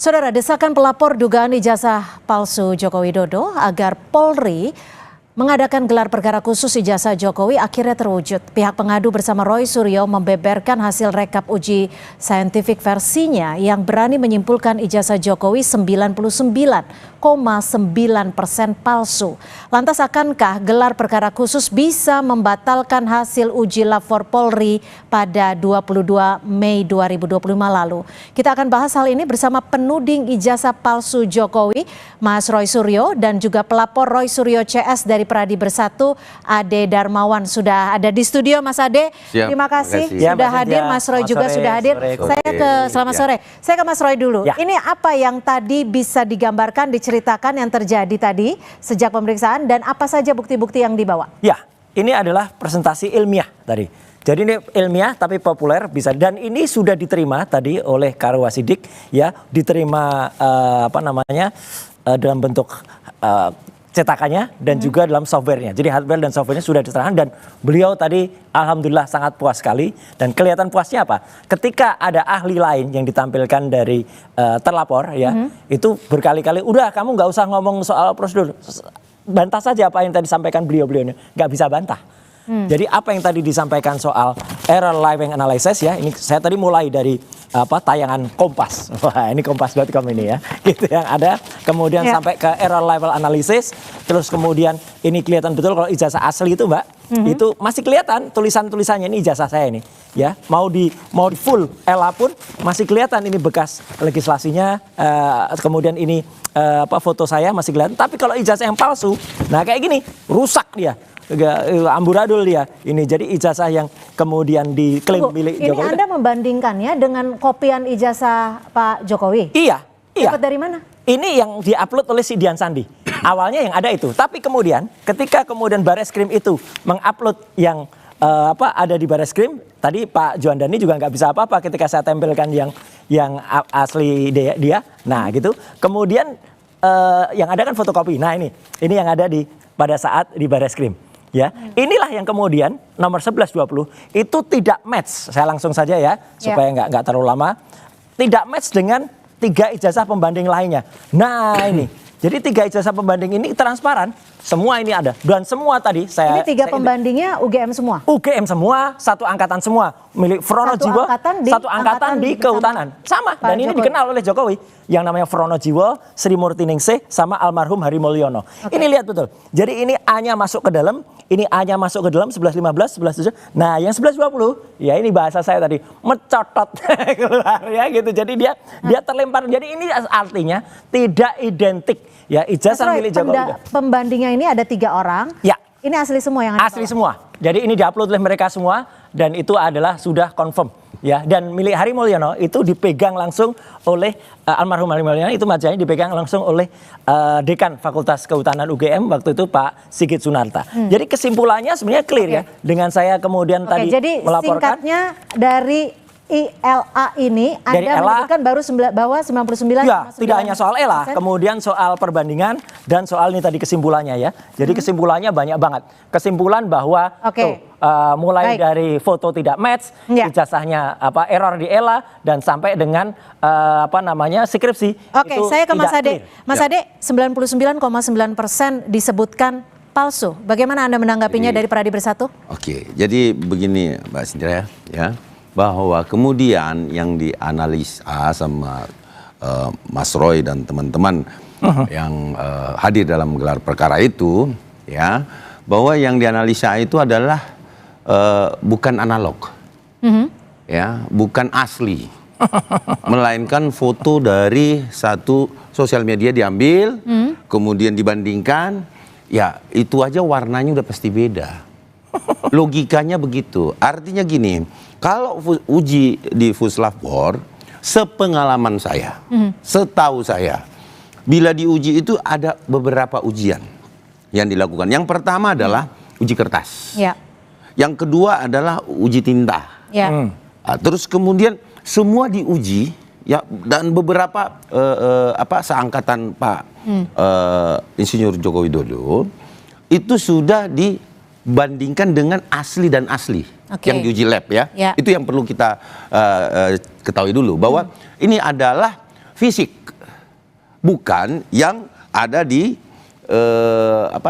Saudara, desakan pelapor dugaan ijazah palsu Joko Widodo agar Polri mengadakan gelar perkara khusus ijazah Jokowi akhirnya terwujud. Pihak pengadu bersama Roy Suryo membeberkan hasil rekap uji saintifik versinya yang berani menyimpulkan ijazah Jokowi 99,9% palsu. Lantas akankah gelar perkara khusus bisa membatalkan hasil uji lapor Polri pada 22 Mei 2025 lalu? Kita akan bahas hal ini bersama penuding ijazah palsu Jokowi, Mas Roy Suryo, dan juga pelapor Roy Suryo CS dari Pradi Bersatu, Ade Darmawan. Sudah ada di studio, Mas Ade. Siap, terima kasih ya, sudah hadir. Mas Roy juga sudah hadir. Selamat sore. Saya ke Mas Roy dulu. Ya. Ini apa yang tadi bisa digambarkan, diceritakan yang terjadi tadi sejak pemeriksaan, dan apa saja bukti-bukti yang dibawa? Ya, ini adalah presentasi ilmiah tadi. Jadi ini ilmiah tapi populer bisa, dan ini sudah diterima tadi oleh Karwa Sidik, ya, diterima dalam bentuk cetakannya dan juga dalam softwarenya. Jadi hardware dan softwarenya sudah diserahkan, dan beliau tadi alhamdulillah sangat puas sekali. Dan kelihatan puasnya apa? Ketika ada ahli lain yang ditampilkan dari terlapor, ya, itu berkali-kali, udah kamu nggak usah ngomong soal prosedur, bantah saja apa yang tadi disampaikan beliau-beliau ini. Nggak bisa bantah. Jadi apa yang tadi disampaikan soal error living analysis, ya, ini saya tadi mulai dari tayangan Kompas. Wah, ini kompas.com ini, ya. Gitu yang ada, kemudian sampai ke error level analysis, terus kemudian ini kelihatan betul kalau ijazah asli itu, Mbak, itu masih kelihatan tulisan-tulisannya, ini ijazah saya ini, ya. Mau di full ELA pun masih kelihatan ini bekas legislasinya, kemudian ini foto saya masih kelihatan. Tapi kalau ijazah yang palsu, nah kayak gini, rusak dia. Amburadul dia ini. Jadi ijazah yang kemudian diklaim milik Jokowi. Ini Anda membandingkannya dengan kopian ijazah Pak Jokowi? Iya. Dapat dari mana? Ini yang diupload oleh si Dian Sandi. Awalnya yang ada itu, tapi kemudian ketika kemudian Bareskrim itu mengupload yang ada di Bareskrim, tadi Pak Juandani juga nggak bisa apa-apa ketika saya tempelkan yang asli dia. Nah gitu. Kemudian yang ada kan fotokopi. Nah ini yang ada pada saat di Bareskrim. Ya, inilah yang kemudian nomor 1120 itu tidak match. Saya langsung saja ya, supaya nggak terlalu lama. Tidak match dengan 3 ijazah pembanding lainnya. Nah ini, jadi 3 ijazah pembanding ini transparan. Semua ini ada, dan semua tadi ini 3 pembandingnya UGM semua? UGM semua, satu angkatan semua, milik Frono Jiwo, satu angkatan di Kehutanan. Sama, dan ini dikenal oleh Jokowi. Yang namanya Frono Jiwo, Sri Murti Ningsih, sama almarhum Hari Mulyono. Ini lihat betul. Jadi ini A-nya masuk ke dalam, ini A-nya masuk ke dalam, 1115, 1117. Nah yang 1120, ya ini bahasa saya tadi, mencotot keluar, ya gitu. Jadi dia terlempar. Jadi ini artinya tidak identik. Ya, ijazah milik Jokowi. Pembandingnya ini ada 3 orang. Ya. Ini asli semua yang ada. Asli semua. Jadi ini diupload oleh mereka semua, dan itu adalah sudah confirm. Ya, dan milik Hari Mulyono itu dipegang langsung oleh almarhum Hari Mulyono, itu majanya dipegang langsung oleh Dekan Fakultas Kehutanan UGM waktu itu Pak Sigit Sunarta. Jadi kesimpulannya sebenarnya clear, ya. Dengan saya kemudian tadi jadi melaporkan. Singkatnya dari ILA ini Anda menyebutkan bahwa 99,9%. Ya, tidak hanya soal ELA, kemudian soal perbandingan dan soal ini tadi kesimpulannya, ya. Jadi kesimpulannya banyak banget. Kesimpulan bahwa mulai dari foto tidak match, ijazahnya error di ELA, dan sampai dengan skripsi. Oke, saya ke Mas Ade. Mas Ade, 99,9% disebutkan palsu. Bagaimana Anda menanggapinya dari Pradi Bersatu? Oke, jadi begini Mbak Sindra, ya, bahwa kemudian yang dianalisa sama Mas Roy dan teman-teman yang hadir dalam gelar perkara itu, ya, bahwa yang dianalisa itu adalah bukan analog, ya, bukan asli, melainkan foto dari satu sosial media diambil, kemudian dibandingkan, ya itu aja warnanya udah pasti beda. Logikanya begitu. Artinya gini, kalau uji di Puslapor, sepengalaman saya, setahu saya, bila diuji itu ada beberapa ujian yang dilakukan. Yang pertama adalah uji kertas. Ya. Yang kedua adalah uji tinta. Ya. Terus kemudian semua diuji, ya, dan beberapa seangkatan Pak Insinyur Joko Widodo itu sudah dibandingkan dengan asli dan asli yang diuji lab, ya. Itu yang perlu kita ketahui dulu, bahwa ini adalah fisik, bukan yang ada di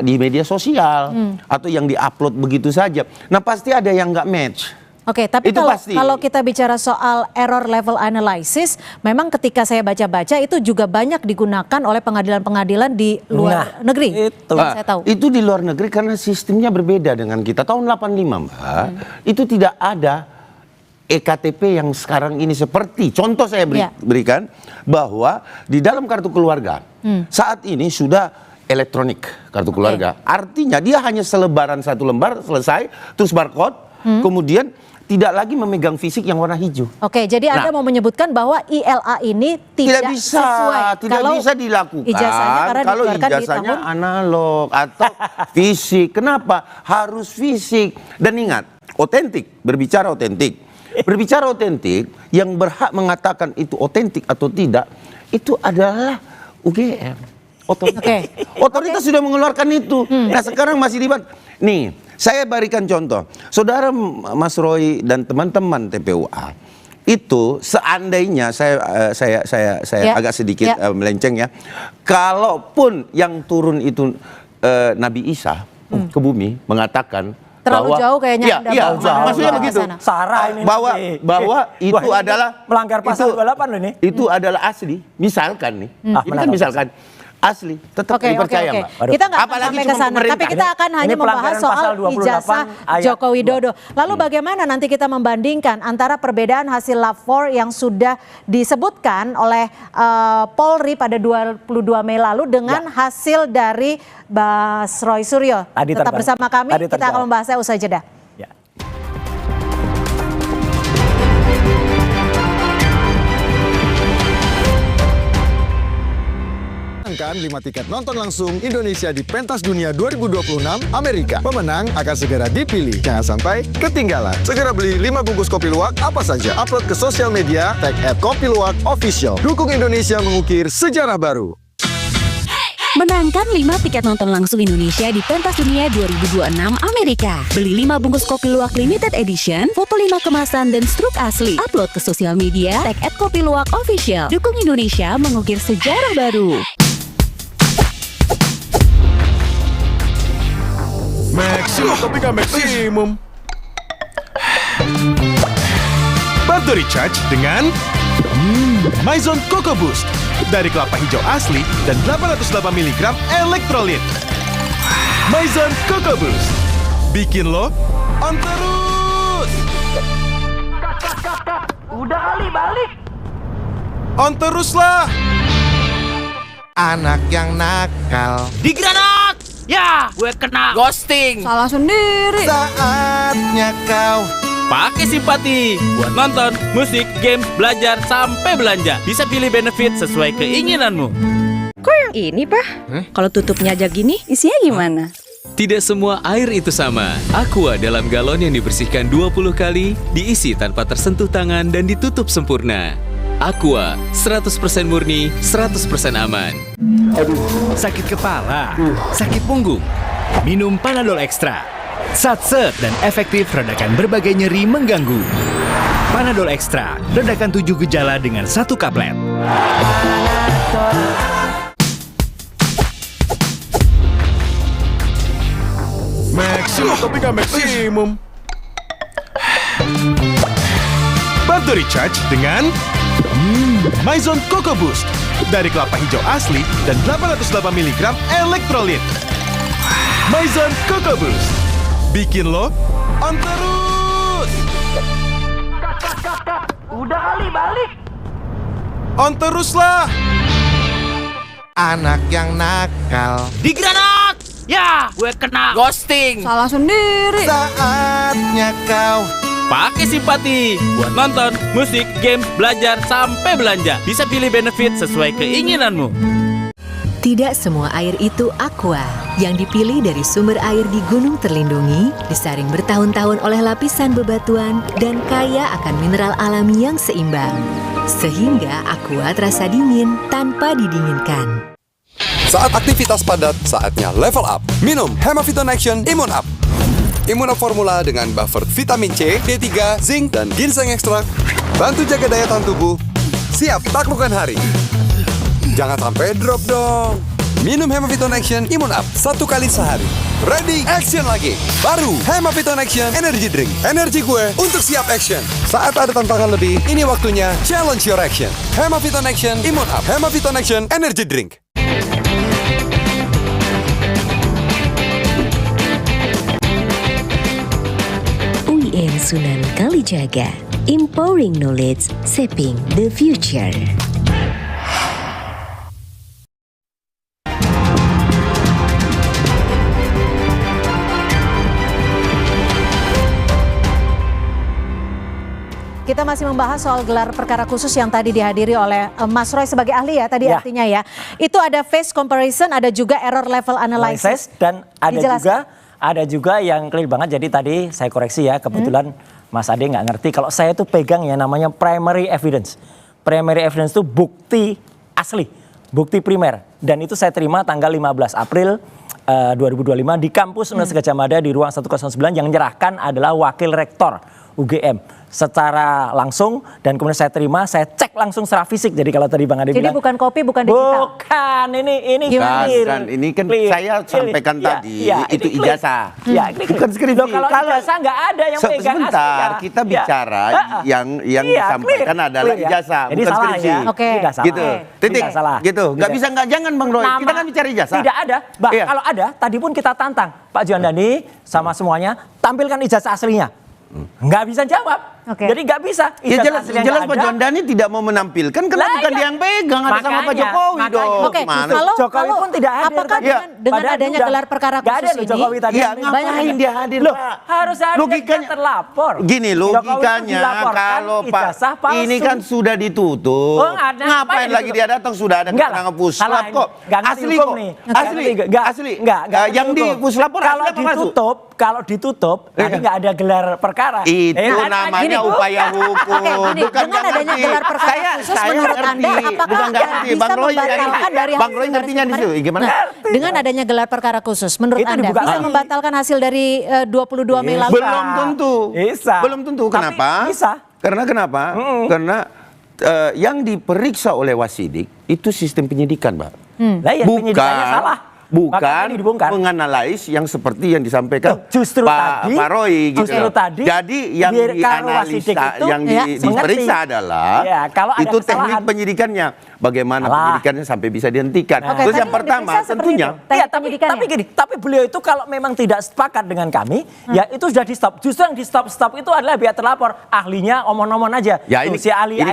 di media sosial atau yang diupload begitu saja. Nah pasti ada yang nggak match. Oke, tapi Itu pasti. kalau kita bicara soal error level analysis, memang ketika saya baca-baca itu juga banyak digunakan oleh pengadilan-pengadilan di luar negeri. itu. Yang saya tahu. Itu di luar negeri karena sistemnya berbeda dengan kita. Tahun 85 Mbak, itu tidak ada EKTP yang sekarang ini seperti. Contoh saya berikan bahwa di dalam kartu keluarga saat ini sudah elektronik kartu keluarga. Artinya dia hanya selebaran satu lembar selesai, terus barcode, kemudian tidak lagi memegang fisik yang warna hijau. Oke, jadi Anda mau menyebutkan bahwa ILA ini tidak sesuai. Tidak bisa dilakukan ijazahnya kalau ijazahnya analog atau fisik. Kenapa? Harus fisik. Dan ingat, otentik, berbicara otentik. Berbicara otentik, yang berhak mengatakan itu otentik atau tidak, itu adalah UGM. Otoritas sudah mengeluarkan itu. Nah sekarang masih dibuat. Nih, saya berikan contoh. Saudara Mas Roy dan teman-teman TPUA itu seandainya saya agak sedikit melenceng ya. Kalaupun yang turun itu Nabi Isa ke bumi mengatakan terlalu jauh kayaknya. Maksudnya begitu. Sarah ini bahwa itu adalah melanggar pasal 28 loh ini. Itu adalah asli. Misalkan nih. Ini kan misalkan asli, tetap dipercaya Mbak. Kita nggak akan sampai ke sana, tapi kita akan hanya membahas soal ijazah Joko Widodo. Lalu bagaimana nanti kita membandingkan antara perbedaan hasil lapor yang sudah disebutkan oleh Polri pada 22 Mei lalu dengan hasil dari Mas Roy Suryo. Tetap bersama kami, kita akan membahasnya usai jeda. Kan 5 tiket nonton langsung Indonesia di Pentas Dunia 2026 Amerika. Pemenang akan segera dipilih. Jangan sampai ketinggalan. Segera beli 5 bungkus kopi luwak apa saja. Upload ke sosial media, tag @kopiluwakofficial. Dukung Indonesia mengukir sejarah baru. Menangkan 5 tiket nonton langsung Indonesia di Pentas Dunia 2026 Amerika. Beli 5 bungkus kopi luwak limited edition, foto 5 kemasan dan struk asli. Upload ke sosial media, tag @kopiluwakofficial. Dukung Indonesia mengukir sejarah baru. Maksimum tapi nggak maksimum. Bantu recharge dengan Maison Coco Boost dari kelapa hijau asli dan 808 mg elektrolit. Maison Coco Boost bikin lo on terus. Udah kali balik. On terus lah. Anak yang nakal Di granat. Ya, gue kena ghosting. Salah sendiri. saatnya kau Pakai simpati buat nonton, musik, games, belajar, sampai belanja. Bisa pilih benefit sesuai keinginanmu. Kok yang ini, Pak? Kalau tutupnya aja gini, isinya gimana? Tidak semua air itu sama. Aqua dalam galon yang dibersihkan 20 kali, diisi tanpa tersentuh tangan dan ditutup sempurna. Aqua, 100% murni, 100% aman. Sakit kepala, sakit punggung, minum Panadol Extra. Satset dan efektif redakan berbagai nyeri mengganggu. Panadol Extra, redakan 7 gejala dengan 1 kaplet. Maksimum tapi nggak maksimum. Bantu recharge dengan Maison Coco Boost dari kelapa hijau asli dan 808 mg elektrolit. Maison Coco Boost bikin lo on terus. Udah kali balik. On terus lah. anak yang nakal Di granat. Ya, gue kena ghosting. Salah sendiri. saatnya kau Pakai simpati buat nonton, musik, games, belajar, sampai belanja. Bisa pilih benefit sesuai keinginanmu. Tidak semua air itu aqua. Yang dipilih dari sumber air di gunung terlindungi, disaring bertahun-tahun oleh lapisan bebatuan, dan kaya akan mineral alami yang seimbang. Sehingga aqua terasa dingin tanpa didinginkan. Saat aktivitas padat, saatnya level up. Minum Hemaviton Action Immune Up. Immune Up formula dengan buffer vitamin C, D3, zinc, dan ginseng ekstrak. Bantu jaga daya tahan tubuh. Siap taklukkan hari. Jangan sampai drop dong. Minum Hemaviton Action Immune Up 1 kali sehari. Ready, action lagi. Baru Hemaviton Action Energy Drink. Energi gue untuk siap action. Saat ada tantangan lebih, ini waktunya challenge your action. Hemaviton Action Immune Up. Hemaviton Action Energy Drink. UIN Sunan Kalijaga, empowering knowledge, shaping the future. Kita masih membahas soal gelar perkara khusus yang tadi dihadiri oleh Mas Roy sebagai ahli ya tadi artinya ya. Itu ada phase comparison, ada juga error level analysis dan ada juga yang clear banget. Jadi tadi saya koreksi ya, kebetulan Mas Ade nggak ngerti kalau saya itu pegang ya namanya primary evidence. Primary evidence itu bukti asli, bukti primer. Dan itu saya terima tanggal 15 April 2025 di kampus Universitas Gadjah Mada di ruang 109, yang menyerahkan adalah wakil rektor UGM secara langsung, dan kemudian saya terima, saya cek langsung secara fisik. Jadi kalau tadi Bang Ade jadi bilang bukan kopi, bukan digital. Bukan, ini clear. Ini kan saya sampaikan tadi itu ijazah. Bukan skripsi. Kalau ijazah nggak ada yang pegang sebentar, asli. kita bicara yang disampaikan adalah ijazah, jadi bukan salah skripsi. ya. Gitu. Titik. Gitu. Nggak bisa jangan Bang Roy. Kita kan bicara ijazah. Tidak ada. Kalau ada, tadi pun kita tantang Pak Juandani sama semuanya, tampilkan ijazah aslinya. Nggak bisa jawab. Jadi nggak bisa. Ya jelas Pak Juandani tidak mau menampilkan karena bukan dia yang pegang, ada sama Pak Jokowi dong. Kalau Jokowi pun tidak hadir. Apakah dengan adanya gelar perkara khusus ini? Jokowi tadi. Ya ngapain dia hadir, Pak? Harus ada logikanya terlapor. Gini logikanya, kalau Pak ini kan sudah ditutup. Ngapain lagi dia datang, sudah ada keterangan puslap kok. Asli kok. Asli. Yang di puslap kalau ditutup, nanti nggak ada gelar perkara. Itu namanya upaya hukum. Bukan dengan adanya gelar perkara khusus menurut Anda apakah bisa membatalkan dari Bang Roy ngertinya di situ gimana? Dengan adanya gelar perkara khusus menurut Anda bisa membatalkan hasil dari 22 Mei lalu? Belum tentu. Belum tentu. Kenapa? Karena kenapa? Karena yang diperiksa oleh Wasidik itu sistem penyidikan, Mbak. Bukan menganalisis yang seperti yang disampaikan Pak Roy gitu. Jadi yang dianalisa, yang diperiksa adalah itu teknik penyidikannya, bagaimana penyidikannya sampai bisa dihentikan. Terus yang pertama tentunya. Tapi beliau itu kalau memang tidak sepakat dengan kami, ya itu sudah di stop. Justru yang di stop itu adalah biar terlapor, ahlinya omong-omong aja. Ya ini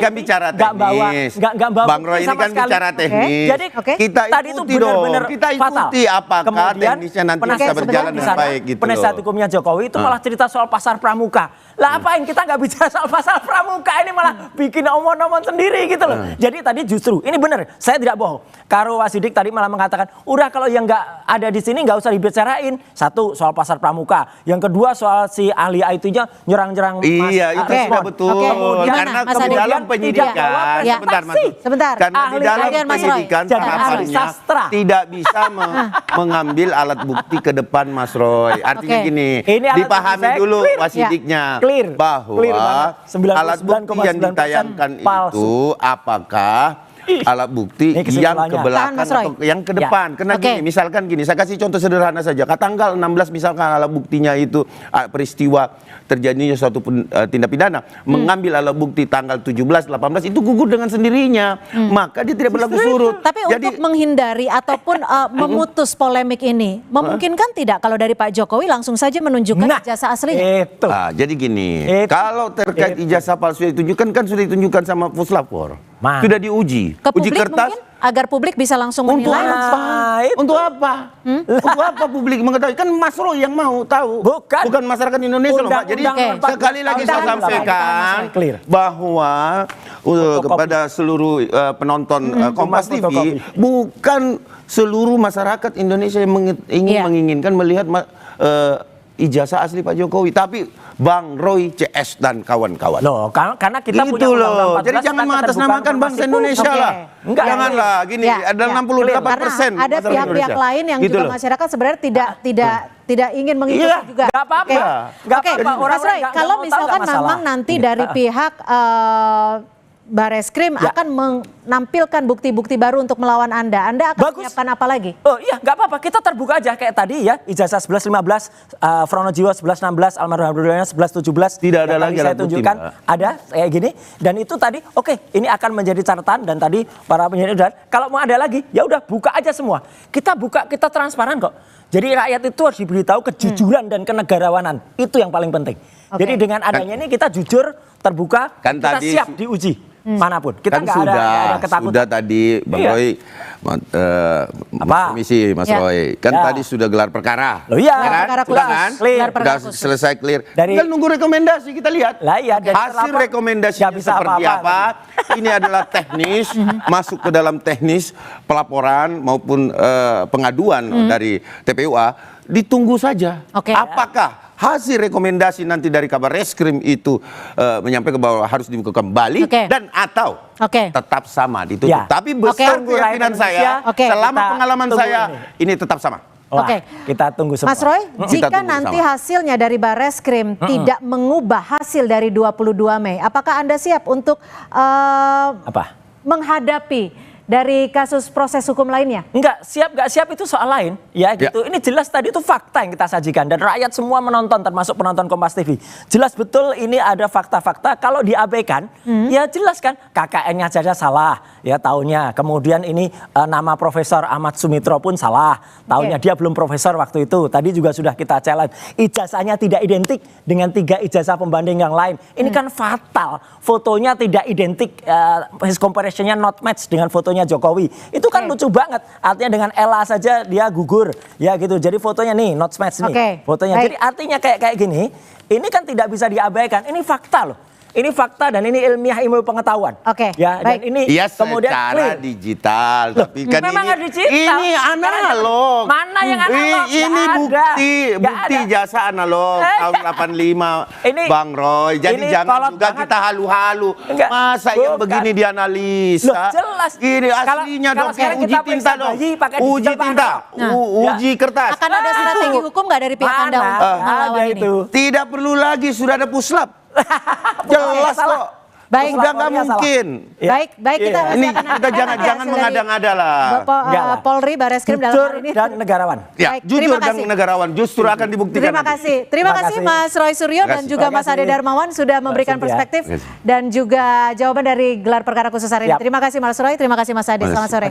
kan bicara teknis. Bang Roy ini kan bicara teknis. Jadi kita ikuti dong. Kita ikuti apakah teknisnya nanti bisa berjalan dengan baik gitu. Penasihat hukumnya Jokowi itu malah cerita soal pasar pramuka. Lah apain kita nggak bicara soal pasar pramuka, ini malah bikin omong-omong sendiri gitu loh. Jadi tadi justru ini benar, saya tidak bohong. Karo Wasidik tadi malah mengatakan, udah kalau yang nggak ada di sini nggak usah dibicarain. Satu soal pasar pramuka, yang kedua soal si ahli IT-nya nyerang-nyerang. Iya itu sudah betul. Karena di dalam penyidikan, sebentar. Karena di dalam penyidikan tahapannya tidak bisa mengambil alat bukti ke depan Mas Roy. Artinya gini, dipahami dulu Wasidiknya. Bahwa alat bukti yang ditayangkan itu apakah alat bukti yang ke belakang atau yang ke depan. Karena gini, misalkan gini, saya kasih contoh sederhana saja. Tanggal 16 misalkan alat buktinya itu peristiwa terjadinya suatu tindak pidana, mengambil alat bukti tanggal 17, 18 itu gugur dengan sendirinya. Maka dia tidak berlaku surut. Tapi untuk menghindari ataupun memutus polemik ini, memungkinkan tidak kalau dari Pak Jokowi langsung saja menunjukkan ijazah aslinya? Jadi gini, kalau terkait ijazah palsu yang ditunjukkan kan sudah ditunjukkan sama Puslapor. Sudah diuji. Ke uji publik kertas. mungkin agar publik bisa langsung menilai. Untuk apa? Untuk apa publik mengetahui? Kan Mas Roy yang mau tahu. Bukan masyarakat Indonesia loh, Pak. Jadi sekali lagi saya sampaikan bahwa kepada seluruh penonton Kompas TV, bukan seluruh masyarakat Indonesia yang menginginkan melihat ijazah asli Pak Jokowi, tapi Bang Roy CS dan kawan-kawan. Loh, karena kita gitu punya undang-undang 14. Jadi jangan mengatasnamakan bangsa Indonesia lah. Janganlah gini, ada 68%. Ada pihak-pihak lain yang juga masyarakat sebenarnya tidak ingin mengikuti juga. Gak apa-apa. Mas Roy, kalau misalkan memang nanti dari pihak Bareskrim akan menampilkan bukti-bukti baru untuk melawan Anda. Anda akan menyiapkan apa lagi? Oh iya, nggak apa-apa. Kita terbuka aja kayak tadi ya. Ijazah 1115, Frono Jiwa 1116, Almarhum Abdullah 1117. Tidak ada lagi saya tunjukkan. Ada kayak gini. Dan itu tadi, ini akan menjadi catatan. Dan tadi para penyidik udah, kalau mau ada lagi, ya udah buka aja semua. Kita buka, kita transparan kok. Jadi rakyat itu harus diberitahu kejujuran dan kenegarawanan. Itu yang paling penting. Jadi dengan adanya ini kita jujur, terbuka, kita siap diuji. Manapun kita nggak ada ketakutan. Sudah tadi Bang Roy komisi Mas Roy kan tadi sudah gelar perkara. Loh iya, kan? Sudah selesai clear. Tinggal nunggu rekomendasi kita lihat. Lah iya, hasil rekomendasinya seperti apa. Ini adalah teknis, masuk ke dalam teknis pelaporan maupun pengaduan dari TPUA. Ditunggu saja. Apakah hasil rekomendasi nanti dari Kabar Reskrim itu menyampaikan bahwa harus dibuka kembali dan atau tetap sama ditutup. Tapi besar keyakinan saya, selama pengalaman saya ini tetap sama. Kita tunggu semua. Mas Roy, jika nanti hasilnya dari Bareskrim tidak mengubah hasil dari 22 Mei, apakah Anda siap untuk menghadapi dari kasus proses hukum lainnya? Enggak, nggak siap itu soal lain. Ya gitu, ini jelas tadi itu fakta yang kita sajikan. Dan rakyat semua menonton, termasuk penonton Kompas TV. Jelas betul ini ada fakta-fakta. Kalau diabaikan, ya jelas kan KKN-nya saja salah. Ya tahunnya. Kemudian ini nama Profesor Ahmad Sumitro pun salah. Tahunnya dia belum profesor waktu itu. Tadi juga sudah kita challenge. Ijazahnya tidak identik dengan 3 ijazah pembanding yang lain. Ini kan fatal. Fotonya tidak identik, his comparison-nya not match dengan fotonya Jokowi. Itu kan lucu banget. Artinya dengan Ella saja dia gugur. Ya gitu. Jadi fotonya nih not match nih. Fotonya. Jadi artinya kayak gini, ini kan tidak bisa diabaikan. Ini fakta loh. Ini fakta dan ini ilmiah ilmu pengetahuan. Ya, dan ini kemudian secara digital. Tapi kan ini analog. Mana yang analog? Ini bukti jasa analog tahun 85 Bang Roy. Jadi jangan juga kita halu-halu. Masa yang begini dianalisa? Jelas. Ini aslinya dong. Uji tinta dong. Uji tinta. Uji kertas. Akan ada strategi hukum nggak dari pihak Anda untuk melawan ini? Tidak perlu lagi, sudah ada puslap. Jelas kok. Baik, sudah nggak mungkin. Baik kita ini kita jangan mengada-ngada lah. Polri, Bareskrim dalam hal ini dan negarawan. Ya, jujur dan negarawan justru akan dibuktikan. Terima kasih Mas Roy Suryo dan juga Mas Ade Darmawan sudah memberikan perspektif dan juga jawaban dari gelar perkara khusus hari ini. Terima kasih Mas Roy, terima kasih Mas Ade. Selamat sore.